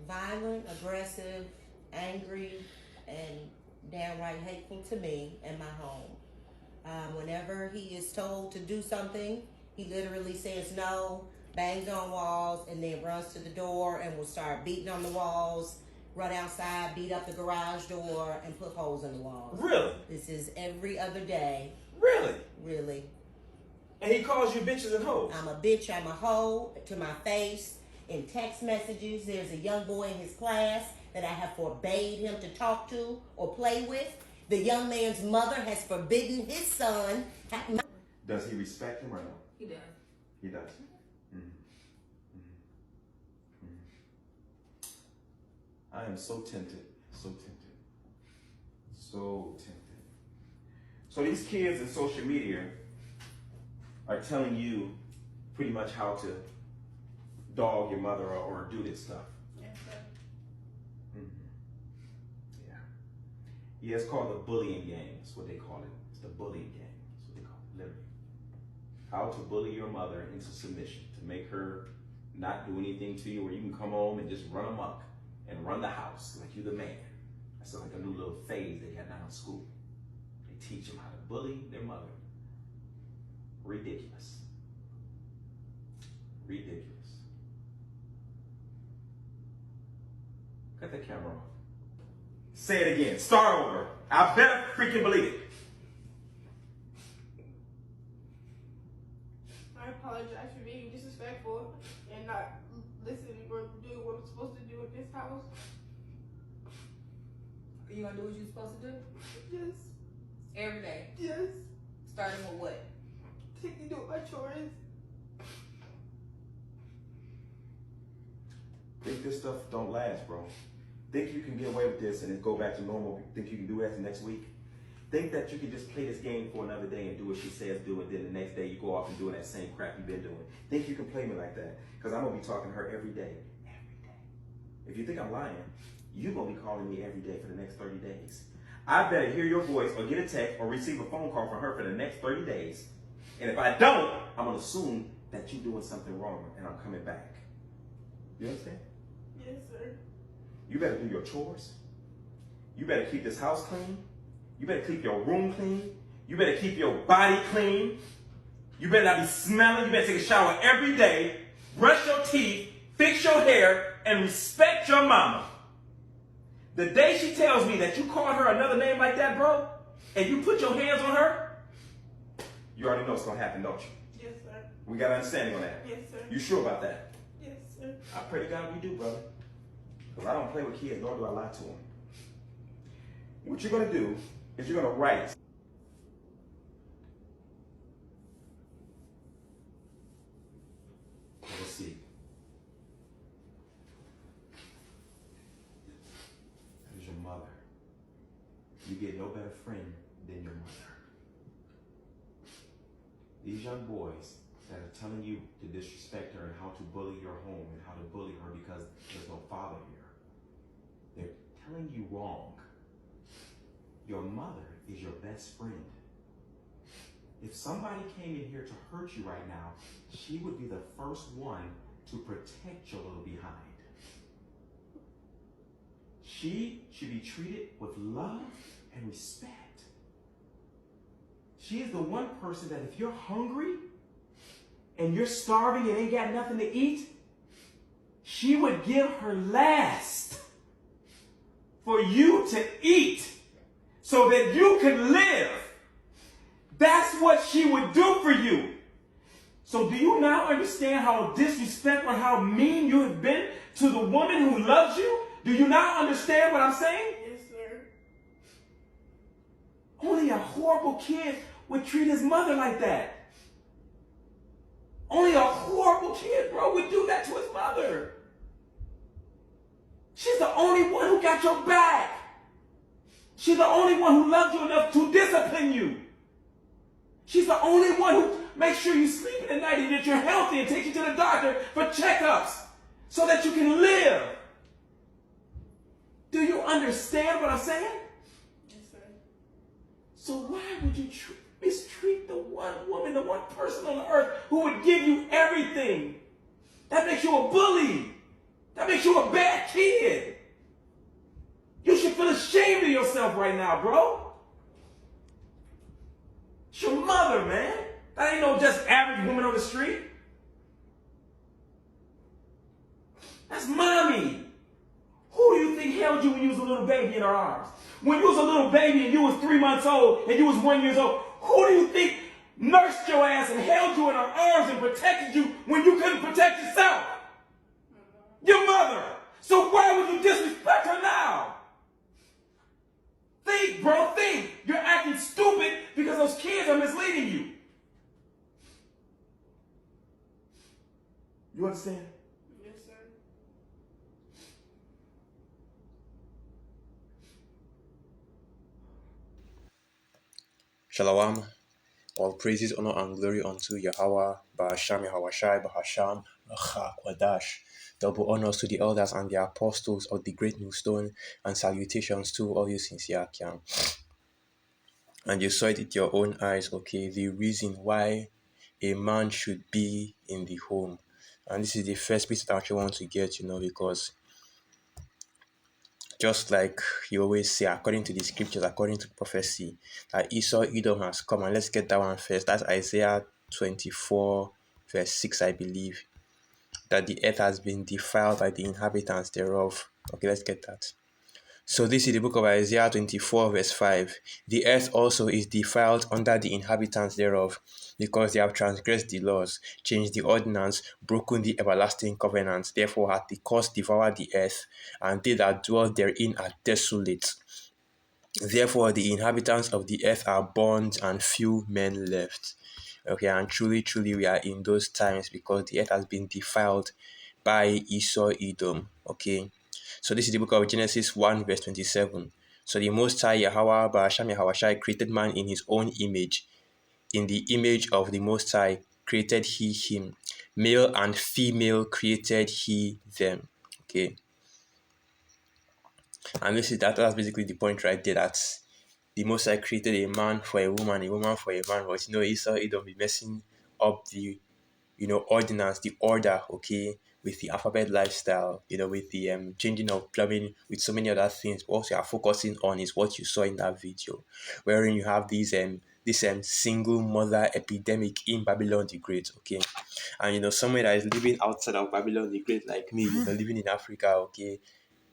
violent, aggressive, angry, and downright hateful to me and my home. Whenever he is told to do something, he literally says no, bangs on walls, and then runs to the door and will start beating on the walls, run outside, beat up the garage door, and put holes in the walls. Really? This is every other day. Really? Really. And he calls you bitches and hoes? I'm a bitch, I'm a hoe to my face. In text messages, there's a young boy in his class that I have forbade him to talk to or play with. The young man's mother has forbidden his son. Does he respect him or no? He does. He does. I am so tempted, so tempted, so tempted. So these kids in social media are telling you pretty much how to dog your mother or do this stuff. Yes, sir. Yeah. Yeah, it's called the bullying game. That's what they call it. It's the bullying game. That's what they call it, literally. How to bully your mother into submission, to make her not do anything to you, or you can come home and just run amok and run the house like you the man. That's like a new little phase they got now in school. They teach them how to bully their mother. Ridiculous. Ridiculous. Cut that camera off. Say it again. Start over. I better freaking believe it. I apologize for being disrespectful and not listening or doing what I'm supposed to do in this house. Are you gonna do what you're supposed to do? Yes. Every day. Yes. Starting with what? Taking to my chores. Think this stuff don't last, bro. Think you can get away with this and then go back to normal. Think you can do that the next week. Think that you can just play this game for another day and do what she says do, and then the next day you go off and doing that same crap you've been doing. Think you can play me like that? Because I'm going to be talking to her every day. Every day. If you think I'm lying, you're going to be calling me every day for the next 30 days. I better hear your voice or get a text or receive a phone call from her for the next 30 days. And if I don't, I'm going to assume that you're doing something wrong and I'm coming back. You understand? Yes, sir. You better do your chores. You better keep this house clean. You better keep your room clean. You better keep your body clean. You better not be smelling. You better take a shower every day. Brush your teeth. Fix your hair. And respect your mama. The day she tells me that you called her another name like that, bro, and you put your hands on her, you already know what's going to happen, don't you? Yes, sir. We got an understanding on that. Yes, sir. You sure about that? Yes, sir. I pray to God we do, brother. Because I don't play with kids, nor do I lie to them. What you're going to do is you're going to write. Let's see. That is your mother. You get no better friend than your mother. These young boys that are telling you to disrespect her and how to bully your home and how to bully her because there's no father here, they're telling you wrong. Your mother is your best friend. If somebody came in here to hurt you right now, she would be the first one to protect your little behind. She should be treated with love and respect. She is the one person that if you're hungry and you're starving and ain't got nothing to eat, she would give her last for you to eat so that you can live. That's what she would do for you. So do you now understand how disrespectful and how mean you have been to the woman who loves you? Do you now understand what I'm saying? Yes, sir. Only a horrible kid would treat his mother like that. Only a horrible kid, bro, would do that to his mother. She's the only one who got your back. She's the only one who loves you enough to discipline you. She's the only one who makes sure you sleep at night and that you're healthy and takes you to the doctor for checkups so that you can live. Do you understand what I'm saying? Yes, sir. So why would you mistreat the one woman, the one person on the earth who would give you everything? That makes you a bully. That That makes you a bad kid. You should feel ashamed of yourself right now, bro. It's your mother, man. That ain't no just average woman on the street. That's mommy. Who do you think held you when you was a little baby in her arms? When you was a little baby and you was 3 months old and you was 1 year old, who do you think nursed your ass and held you in her arms and protected you when you couldn't protect yourself? Your mother. So why would you disrespect her now? Think, bro, think. You're acting stupid because those kids are misleading you. You understand? Yes, sir. Shalom. All praises, honor, and glory unto Yahweh, Ba'asham, Yahawashai, Bahasham, Kwadash. Double honors to the elders and the apostles of the great millstone, and salutations to all you sincere Akiam. And you saw it with your own eyes, okay? The reason why a man should be in the home. And this is the first bit that I actually want to get, because just like you always say, according to the scriptures, according to prophecy, that Esau, Edom has come. And let's get that one first. That's Isaiah 24, verse 6, I believe. That the earth has been defiled by the inhabitants thereof. Okay, let's get that. So this is the book of Isaiah 24, verse 5. The earth also is defiled under the inhabitants thereof, because they have transgressed the laws, changed the ordinance, broken the everlasting covenant. Therefore hath the curse devoured the earth, and they that dwell therein are desolate. Therefore the inhabitants of the earth are burned, and few men left. Okay, and truly, truly we are in those times, because the earth has been defiled by Esau, Edom. Okay. So this is the book of Genesis 1, verse 27. So the Most High Yahweh, Ba'asham Yahawashai, created man in his own image. In the image of the Most High created he him. Male and female created he them. Okay. And this is that's basically the point right there, that the Most High created a man for a woman for a man. But Esau, Edom be messing up the ordinance, the order, okay, with the alphabet lifestyle, with the changing of plumbing, with so many other things. But what you are focusing on is what you saw in that video, wherein you have this single mother epidemic in Babylon the Great, okay, and someone that is living outside of Babylon the Great like me, living in Africa, okay,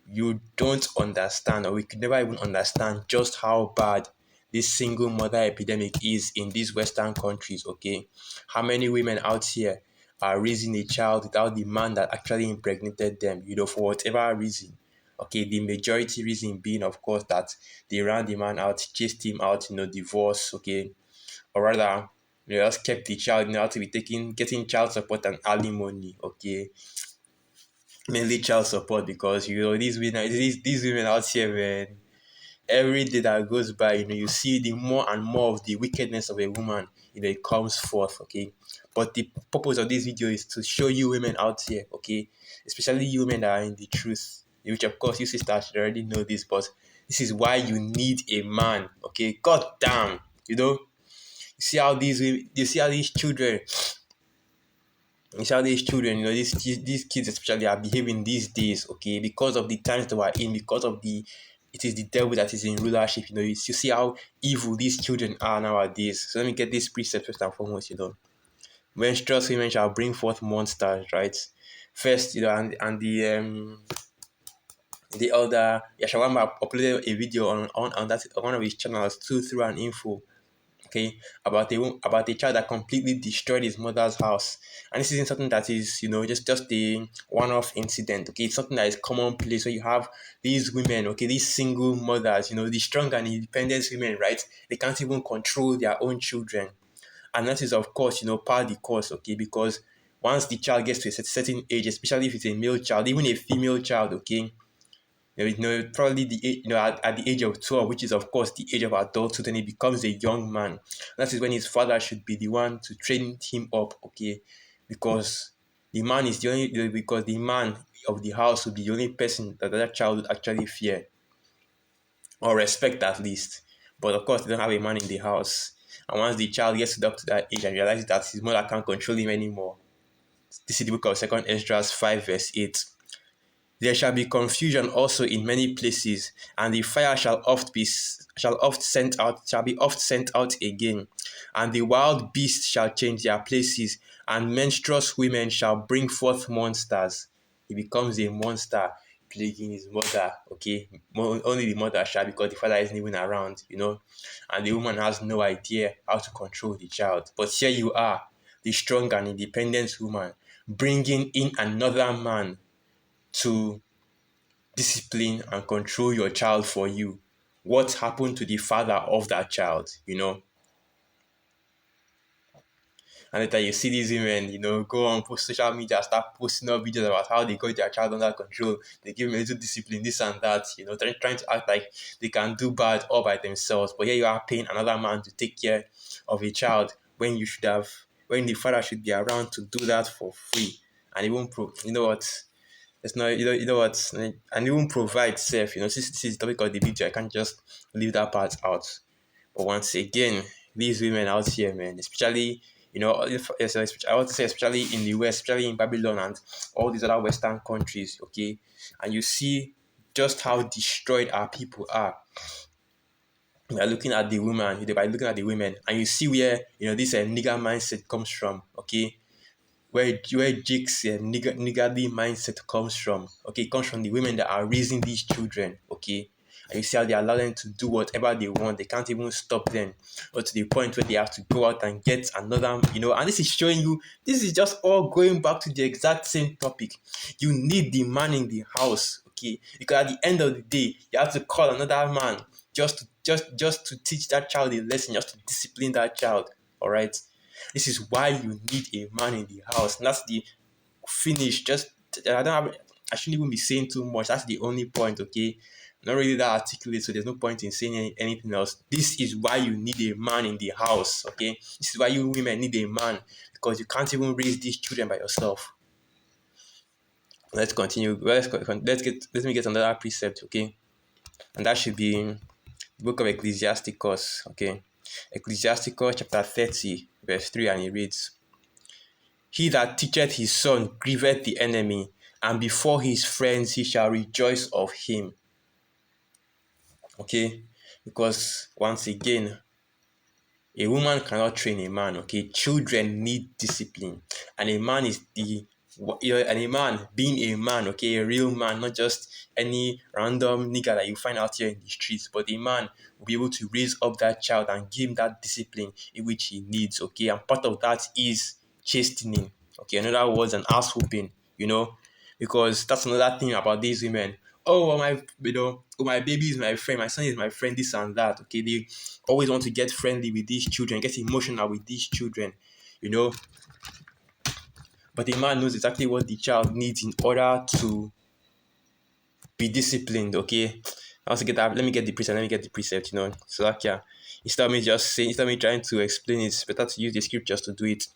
you don't understand, or we could never even understand just how bad this single mother epidemic is in these Western countries, okay? How many women out here are raising a child without the man that actually impregnated them, for whatever reason, okay? The majority reason being, of course, that they ran the man out, chased him out, divorce, okay? Or rather, they just kept the child, to be getting child support and alimony, okay? Mainly child support, because, these women out here, man, every day that goes by, you see the more and more of the wickedness of a woman, it comes forth, okay? But the purpose of this video is to show you women out here, okay? Especially you women that are in the truth, which of course you sisters should already know this, but this is why you need a man, okay? God damn, you see how these children, these kids especially are behaving these days, okay, because of the times they were in, because of it is the devil that is in rulership, you see how evil these children are nowadays. So let me get this precept first and foremost, menstruous women shall bring forth monsters, right? First, and the elder Yashawamba uploaded a video on that on one of his channels, through an info, okay, about a child that completely destroyed his mother's house. And this isn't something that is, just a one-off incident, okay? It's something that is commonplace. So you have these women, okay, these single mothers, the strong and independent women, right? They can't even control their own children. And that is, of course, part of the course, okay? Because once the child gets to a certain age, especially if it's a male child, even a female child, okay, probably at the age of 12, which is of course the age of adulthood, and he becomes a young man. That is when his father should be the one to train him up, okay? Because the man is because the man of the house will be the only person that child would actually fear or respect, at least. But of course, they don't have a man in the house. And once the child gets up to that age and realizes that his mother can't control him anymore, this is the book of 2 Esdras 5, verse 8. There shall be confusion also in many places, and the fire shall be oft sent out again, and the wild beasts shall change their places, and menstruous women shall bring forth monsters. He becomes a monster, plaguing his mother. Okay, only the mother shall, because the father isn't even around, and the woman has no idea how to control the child. But here you are, the strong and independent woman, bringing in another man to discipline and control your child for you. What happened to the father of that child? And later you see these women, go on post social media, start posting up videos about how they got their child under control. They give them a little discipline, this and that, trying to act like they can do bad all by themselves. But here you are paying another man to take care of a child when the father should be around to do that for free. And he won't it's not, what, and even provide self, since this is the topic of the video, I can't just leave that part out. But once again, these women out here, man, especially, I want to say especially in the West, especially in Babylon and all these other Western countries, okay, and you see just how destroyed our people are. We are looking at the women, by looking at the women, and you see where, this nigger mindset comes from, okay, where Jake's niggardly mindset comes from. Okay, it comes from the women that are raising these children. Okay, and you see how they allow them to do whatever they want. They can't even stop them, or to the point where they have to go out and get another. And this is showing you. This is just all going back to the exact same topic. You need the man in the house. Okay, because at the end of the day, you have to call another man just to teach that child a lesson, just to discipline that child. All right. This is why you need a man in the house. And that's the finish. I shouldn't even be saying too much. That's the only point, okay? I'm not really that articulate, so there's no point in saying anything else. This is why you need a man in the house, okay? This is why you women need a man, because you can't even raise these children by yourself. Let's continue. Let me get another precept, okay? And that should be in the book of Ecclesiasticus, okay? Ecclesiasticus chapter 30, verse 3, and it reads, He that teacheth his son grieveth the enemy, and before his friends he shall rejoice of him. Okay? Because once again, a woman cannot train a man, okay? Children need discipline. And a man is and a man being a man, okay, a real man, not just any random nigga that you find out here in the streets, but a man will be able to raise up that child and give him that discipline in which he needs, okay? And part of that is chastening, okay? In other words, an ass whooping, because that's another thing about these women. Oh, my baby is my friend, my son is my friend, this and that, okay? They always want to get friendly with these children, get emotional with these children, But the man knows exactly what the child needs in order to be disciplined, okay? Let me get the precept, So like, yeah, instead of me trying to explain it, it's better to use the scriptures to do it.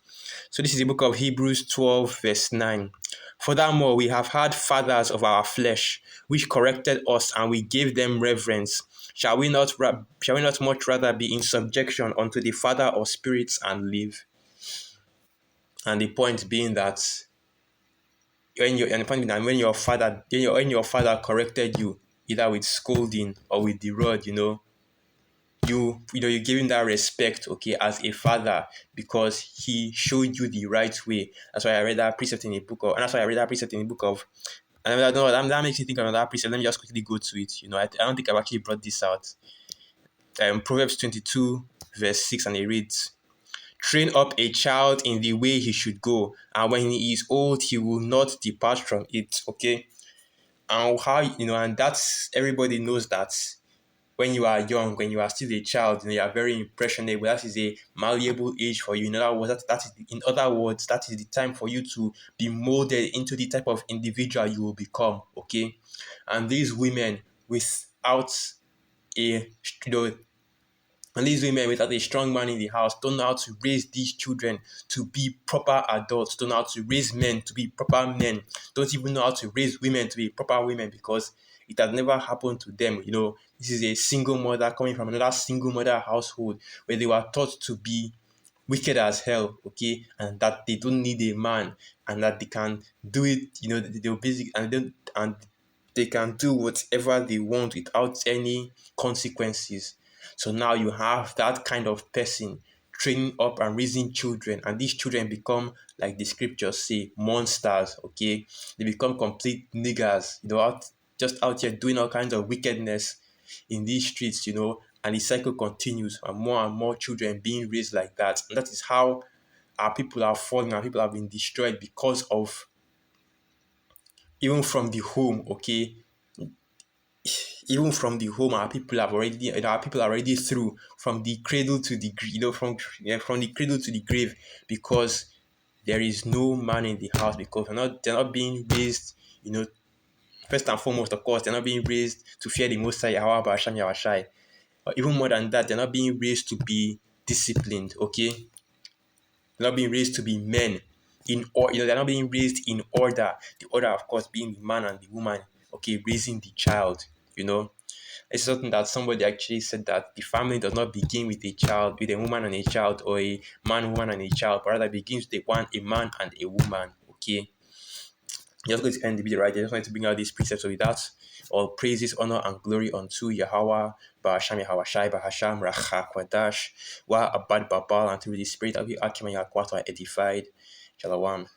So this is the book of Hebrews 12, verse 9. Furthermore, we have had fathers of our flesh, which corrected us, and we gave them reverence. Shall we not much rather be in subjection unto the Father of spirits and live? And the point being that when your father corrected you, either with scolding or with the rod, you give him that respect, okay, as a father, because he showed you the right way. That's why I read that precept in the book of, and I don't know, that makes me think of another precept. Let me just quickly go to it. I don't think I've actually brought this out. Proverbs 22, verse 6, and it reads, Train up a child in the way he should go, and when he is old, he will not depart from it. Okay, and how and that's, everybody knows that when you are young, when you are still a child, you are very impressionable. That is a malleable age for you. In other words, that is the time for you to be molded into the type of individual you will become. Okay, and these women without a strong man in the house don't know how to raise these children to be proper adults, don't know how to raise men to be proper men, don't even know how to raise women to be proper women, because it has never happened to them. This is a single mother coming from another single mother household where they were taught to be wicked as hell, okay, and that they don't need a man, and that they can do it, they'll basically, and they can do whatever they want without any consequences. So now you have that kind of person training up and raising children, and these children become, like the scriptures say, monsters. Okay, they become complete niggers, just out here doing all kinds of wickedness in these streets, and the cycle continues, and more children being raised like that. And that is how our people are falling, our people have been destroyed because of, even from the home, okay, even from the home, our people are already through from the cradle to the from the cradle to the grave, because there is no man in the house, because they're not being raised, first and foremost, of course, they're not being raised to fear the Most High, Yahweh Basham Yahweh. But even more than that, they're not being raised to be disciplined, okay? They're not being raised to be men they're not being raised in order. The order, of course, being the man and the woman, okay, raising the child, It's something that somebody actually said, that the family does not begin with a woman and a child, or a man, woman, and a child, but rather begins with a man and a woman, okay? Just going to end the video right there. Just wanted to bring out these precepts. So with that, all praises, honor, and glory unto Yahweh, Ba'asham Yahweh Shai, Bahasham, Racha, Kwadash, Wa Abad Babal, and through the Spirit of the Akim and Yakwat are edified. Shalom.